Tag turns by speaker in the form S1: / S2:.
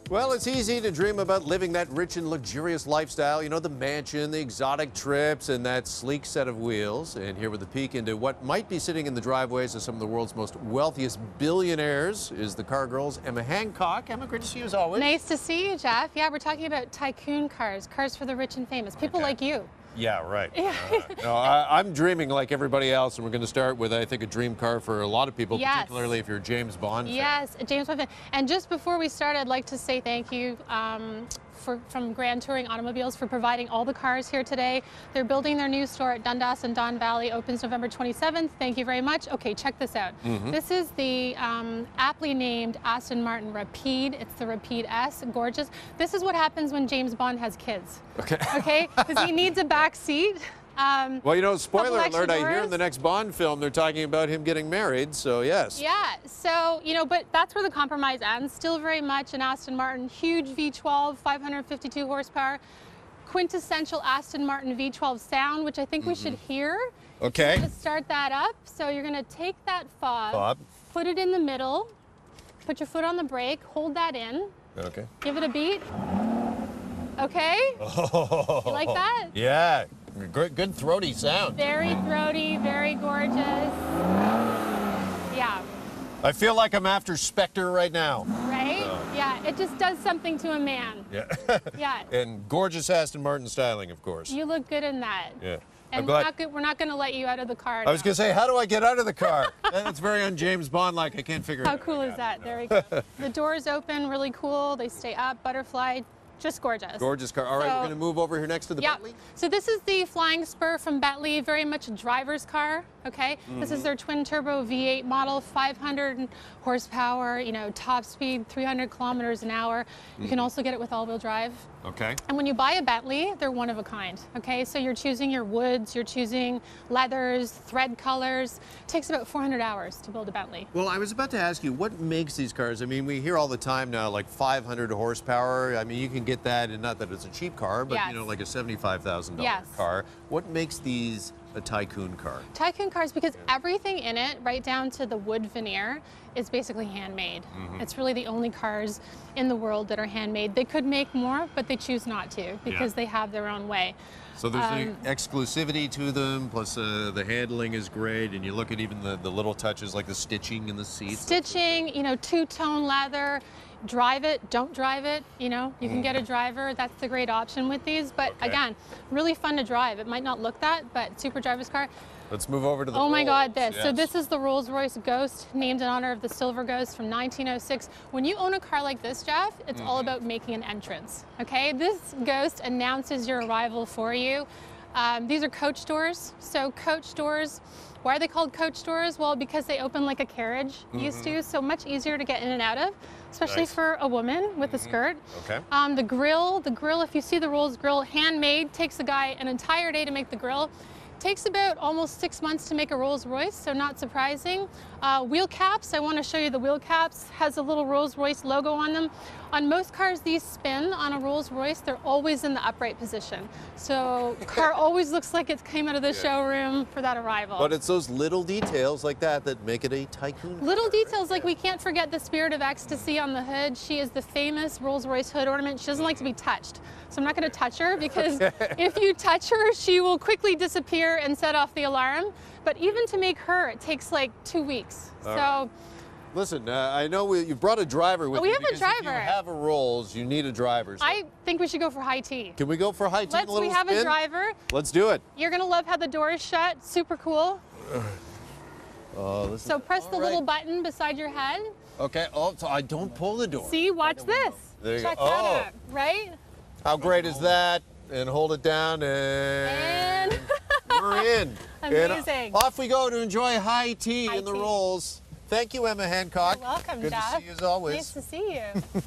S1: Well, it's easy to dream about living that rich and luxurious lifestyle. You know, the mansion, the exotic trips, and that sleek set of wheels. And here with a peek into what might be sitting in the driveways of some of the world's most wealthiest billionaires is the car girl's Emma Hancock. Emma, great to see you as always.
S2: Nice to see you, Jeff. Yeah, we're talking about Tycoon cars, cars for the rich and famous, people like you.
S1: Yeah, right.
S2: Yeah.
S1: No, I'm dreaming like everybody else, and we're going to start with, I think, a dream car for a lot of people,
S2: Yes.
S1: particularly if you're a James Bond fan.
S2: Yes, a James Bond fan. And just before we start, I'd like to say thank you from Grand Touring Automobiles for providing all the cars here today. They're building their new store at Dundas and Don Valley, opens November 27th. Thank you very much. Okay, check this out. This is the aptly named Aston Martin Rapide. It's the Rapide S, gorgeous. This is what happens when James Bond has kids. Okay. Okay, because he needs a back seat.
S1: Well, you know, spoiler alert, I hear
S2: doors.
S1: in the next Bond film they're talking about him getting married, so yes.
S2: Yeah, so, you know, but that's where the compromise ends. Still very much an Aston Martin, huge V12, 552 horsepower, quintessential Aston Martin V12 sound, which I think we should hear.
S1: Okay.
S2: So to start that up, so you're going to take that fob, put it in the middle, put your foot on the brake, hold that in.
S1: Okay.
S2: Give it a beat. Okay?
S1: Oh.
S2: You like that?
S1: Yeah. Good throaty sound.
S2: Very throaty, very gorgeous. Yeah.
S1: I feel like I'm after Spectre right now.
S2: Right? Yeah, it just does something to a man.
S1: Yeah.
S2: Yeah.
S1: And gorgeous Aston Martin styling, of course.
S2: You look good in that.
S1: Yeah.
S2: And we're not going to let you out of the car.
S1: I was going to say, how do I get out of the car? That's very un-James Bond-like. I can't figure it out.
S2: How cool is that? There we go. The doors open, really cool. They stay up, butterfly. Just gorgeous.
S1: Gorgeous car. All right, we're going to move over here next to the Bentley.
S2: So this is the Flying Spur from Bentley, very much a driver's car, okay? This is their twin-turbo V8 model, 500 horsepower, you know, top speed, 300 kilometers an hour. You can also get it with all-wheel drive.
S1: Okay.
S2: And when you buy a Bentley, they're one of a kind, okay? So you're choosing your woods, you're choosing leathers, thread colors. It takes about 400 hours to build a Bentley.
S1: Well, I was about to ask you, what makes these cars? I mean, we hear all the time now, like 500 horsepower. I mean, you can get that, and not that it's a cheap car, but, you know, like a $75,000 car. What makes these a Tycoon car?
S2: Tycoon cars, because everything in it, right down to the wood veneer, is basically handmade. It's really the only cars in the world that are handmade. They could make more, but they choose not to because they have their own way.
S1: So there's the exclusivity to them, plus the handling is great, and you look at even the little touches like the stitching in the seats.
S2: Stitching, you know, two-tone leather. Drive it, don't drive it, you know, you can get a driver. That's the great option with these, but again, really fun to drive. It might not look that, but super driver's car.
S1: Let's move over to the
S2: Oh my God, this.
S1: Yes.
S2: So this is the Rolls-Royce Ghost, named in honor of the Silver Ghost from 1906. When you own a car like this, Jeff, it's all about making an entrance, okay? This Ghost announces your arrival for you. These are coach doors. So coach doors, why are they called coach doors? Well, because they open like a carriage used to, so much easier to get in and out of, especially for a woman with a skirt.
S1: Okay.
S2: The grill, if you see the Rolls grill, handmade, takes a guy an entire day to make the grill. Takes about almost 6 months to make a Rolls-Royce, so not surprising. Wheel caps, I want to show you the wheel caps. Has a little Rolls-Royce logo on them. On most cars, these spin. On a Rolls-Royce, they're always in the upright position. So car always looks like it came out of the showroom for that arrival.
S1: But it's those little details like that that make it a Tycoon.
S2: Little details, like we can't forget the Spirit of Ecstasy on the hood. She is the famous Rolls-Royce hood ornament. She doesn't like to be touched. So I'm not going to touch her because if you touch her, she will quickly disappear and set off the alarm. But even to make her, it takes like 2 weeks.
S1: Listen, I know you brought a driver with you.
S2: We have a
S1: because if
S2: driver.
S1: you have a Rolls, you need a driver. So.
S2: I think we should go for high tea.
S1: Can we go for high tea?
S2: We have a driver.
S1: Let's do it.
S2: You're going to love how the door is shut. Super cool. So press the little button beside your head.
S1: Okay. Oh, so I don't pull the door.
S2: See, watch this.
S1: There you
S2: Check
S1: go.
S2: that out, right?
S1: How great is that? And hold it down and we're in.
S2: Amazing.
S1: And off we go to enjoy high tea in the
S2: tea.
S1: Rolls. Thank you, Emma Hancock.
S2: You're welcome,
S1: Good
S2: Jeff.
S1: to see you as always.
S2: Nice to see you.